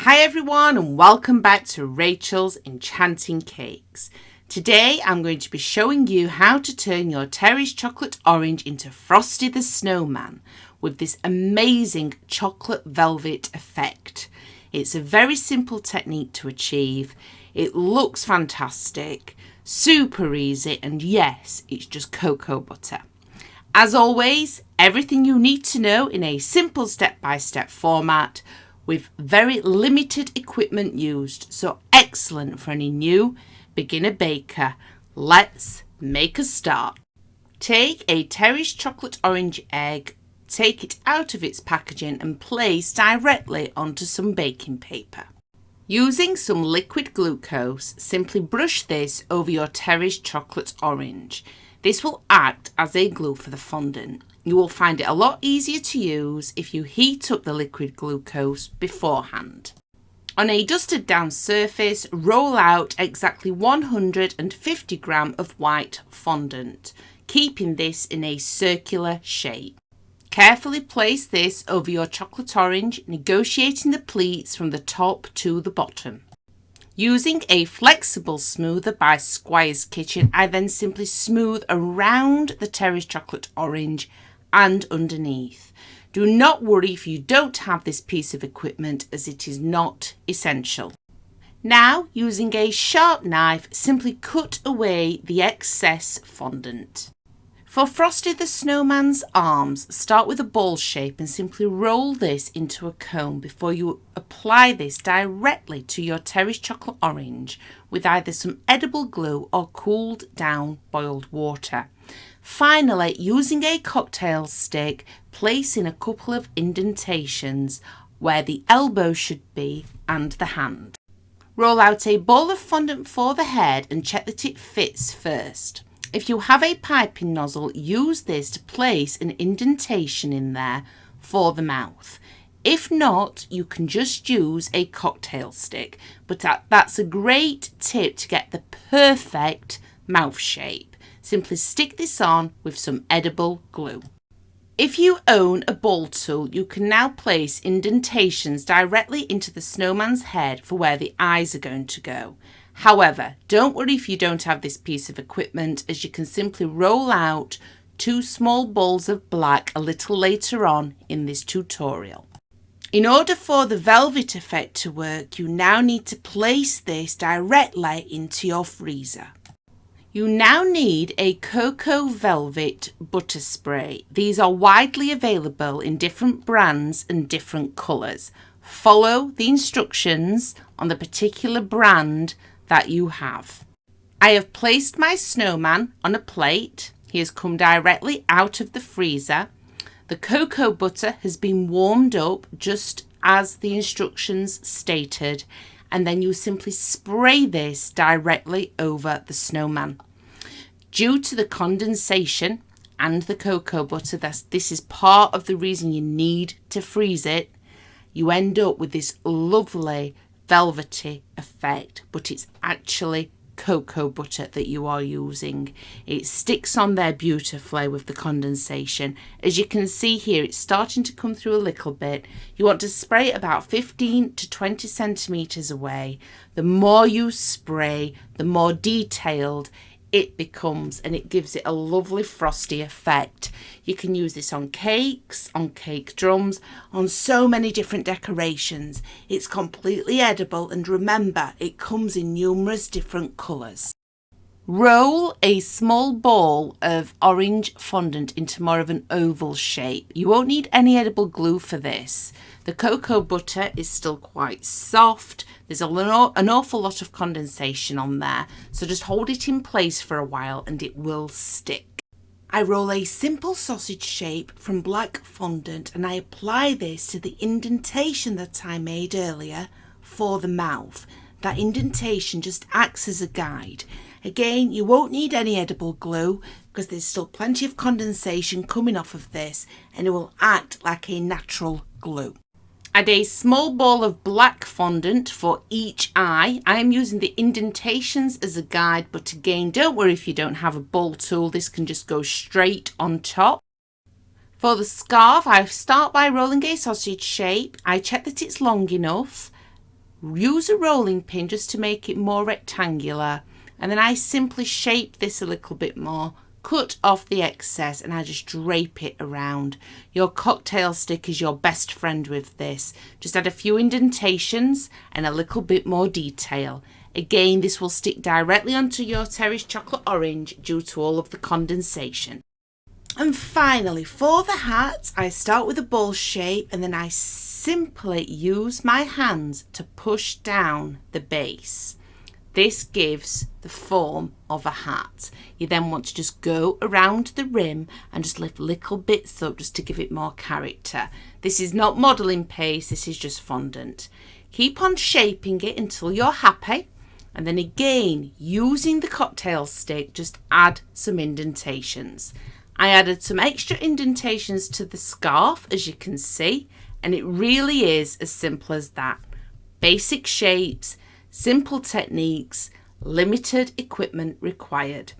Hi everyone and welcome back to Rachel's Enchanting Cakes. Today I'm going to be showing you how to turn your Terry's chocolate orange into Frosty the Snowman with this amazing chocolate velvet effect. It's a very simple technique to achieve. It looks fantastic, super easy, and yes, it's just cocoa butter. As always, everything you need to know in a simple step-by-step format with very limited equipment used, so excellent for any new beginner baker. Let's make a start. Take a Terry's chocolate orange egg, take it out of its packaging and place directly onto some baking paper. Using some liquid glucose, simply brush this over your Terry's chocolate orange. This will act as a glue for the fondant. You will find it a lot easier to use if you heat up the liquid glucose beforehand. On a dusted down surface, roll out exactly 150 grams of white fondant, keeping this in a circular shape. Carefully place this over your chocolate orange, negotiating the pleats from the top to the bottom. Using a flexible smoother by Squire's Kitchen, I then simply smooth around the Terry's chocolate orange and underneath. Do not worry if you don't have this piece of equipment, as it is not essential. Now, using a sharp knife, simply cut away the excess fondant. For Frosty the Snowman's arms, start with a ball shape and simply roll this into a cone before you apply this directly to your Terry's chocolate orange with either some edible glue or cooled down boiled water. Finally, using a cocktail stick, place in a couple of indentations where the elbow should be and the hand. Roll out a ball of fondant for the head and check that it fits first. If you have a piping nozzle, use this to place an indentation in there for the mouth. If not, you can just use a cocktail stick, but that's a great tip to get the perfect mouth shape. Simply stick this on with some edible glue. If you own a ball tool, you can now place indentations directly into the snowman's head for where the eyes are going to go. However, don't worry if you don't have this piece of equipment, as you can simply roll out 2 small balls of black a little later on in this tutorial. In order for the velvet effect to work, you now need to place this directly into your freezer. You now need a cocoa velvet butter spray. These are widely available in different brands and different colours. Follow the instructions on the particular brand that you have. I have placed my snowman on a plate. He has come directly out of the freezer. The cocoa butter has been warmed up just as the instructions stated, and then you simply spray this directly over the snowman. Due to the condensation and the cocoa butter, this is part of the reason you need to freeze it, you end up with this lovely velvety effect, but it's actually cocoa butter that you are using. It sticks on there beautifully with the condensation. As you can see here, it's starting to come through a little bit. You want to spray it about 15 to 20 centimeters away. The more you spray, the more detailed it becomes, and it gives it a lovely frosty effect. You can use this on cakes, on cake drums, on so many different decorations. It's completely edible, and remember, it comes in numerous different colours. Roll a small ball of orange fondant into more of an oval shape. You won't need any edible glue for this. The cocoa butter is still quite soft. There's an awful lot of condensation on there, so just hold it in place for a while and it will stick. I roll a simple sausage shape from black fondant and I apply this to the indentation that I made earlier for the mouth. That indentation just acts as a guide. Again, you won't need any edible glue because there's still plenty of condensation coming off of this, and it will act like a natural glue. Add a small ball of black fondant for each eye. I am using the indentations as a guide, but again, don't worry if you don't have a ball tool. This can just go straight on top. For the scarf, I start by rolling a sausage shape. I check that it's long enough. use a rolling pin just to make it more rectangular, and then I simply shape this a little bit more, cut off the excess, and I just drape it around. Your cocktail stick is your best friend with this. Just add a few indentations and a little bit more detail. Again, this will stick directly onto your Terry's chocolate orange due to all of the condensation. And finally, for the hat, I start with a ball shape, and then I simply use my hands to push down the base. This gives the form of a hat. You then want to just go around the rim and just lift little bits up just to give it more character. This is not modelling paste, this is just fondant. Keep on shaping it until you're happy, and then again, using the cocktail stick, just add some indentations. I added some extra indentations to the scarf, as you can see, and it really is as simple as that. Basic shapes, simple techniques, limited equipment required.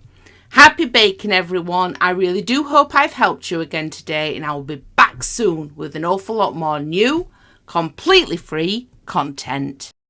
Happy baking, everyone. I really do hope I've helped you again today, and I will be back soon with an awful lot more new, completely free content.